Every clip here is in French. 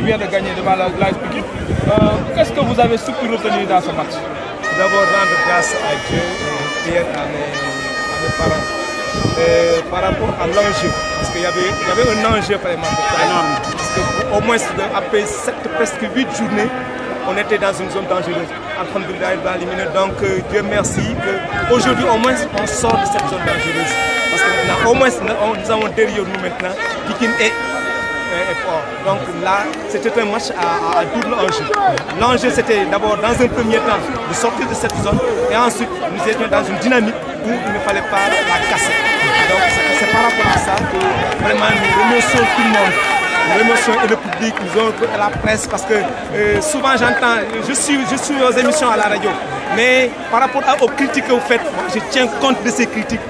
vient de gagner devant l'AS Pikine. Qu'est-ce que vous avez surtout retenu dans ce match? D'abord, rendre grâce à Dieu et prière à mes parents. Par rapport à l'enjeu, parce qu'il y avait un enjeu vraiment énorme. Parce qu'au moins, après presque 8 journées, on était dans une zone dangereuse. Alhamdoulilah, il va éliminer. Donc, Dieu merci qu'aujourd'hui, au moins, on sort de cette zone dangereuse. Parce que maintenant, au moins, nous avons derrière nous maintenant Pikine est fort. Donc là, c'était un match à double enjeu. L'enjeu, c'était d'abord, dans un premier temps, de sortir de cette zone. Et ensuite, nous étions dans une dynamique où il ne fallait pas la casser. Donc, c'est par rapport à ça que vraiment nous remercions tout le monde. Nous remercions et le public, nous avons la presse, parce que souvent j'entends, je suis aux émissions à la radio, mais par rapport aux critiques que vous faites, je tiens compte de ces critiques,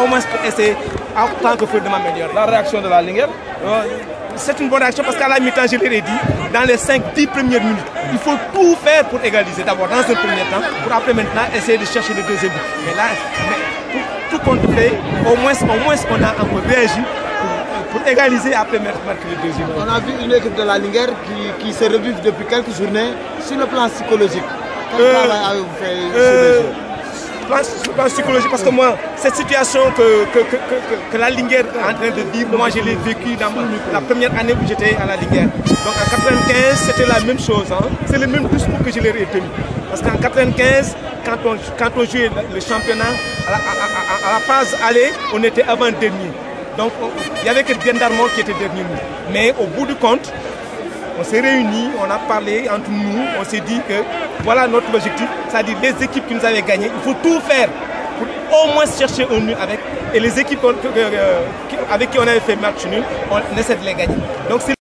au moins pour essayer, en tant que faire de m'améliorer. La réaction de la Linguère? C'est une bonne réaction parce qu'à la mi-temps, je l'ai dit, dans les 5-10 premières minutes, il faut tout faire pour égaliser d'abord dans un premier temps, pour après maintenant essayer de chercher le deuxième but. Mais là, tout compte fait, au moins on a un peu réagi pour égaliser et après marquer le deuxième but. On a vu une équipe de la Linguère qui se revive depuis quelques journées sur le plan psychologique. Quel travail avez-vous fait sur le jeu? Sur le plan psychologique, parce que moi, cette situation que la Linguère est en train de vivre, moi je l'ai vécu dans la première année où j'étais à la Linguère. Donc en 95, c'était la même chose. Hein. C'est le même discours que je leur ai tenu. Parce qu'en 95, quand on jouait le championnat, à la phase aller, on était avant-dernier. Donc il n'y avait que Dendarmol qui était dernier. Mais au bout du compte, on s'est réunis, on a parlé entre nous, on s'est dit que voilà notre objectif, c'est-à-dire les équipes qui nous avaient gagné, il faut tout faire pour au moins chercher un nul avec, et les équipes avec qui on avait fait match nul, on essaie de les gagner. Donc c'est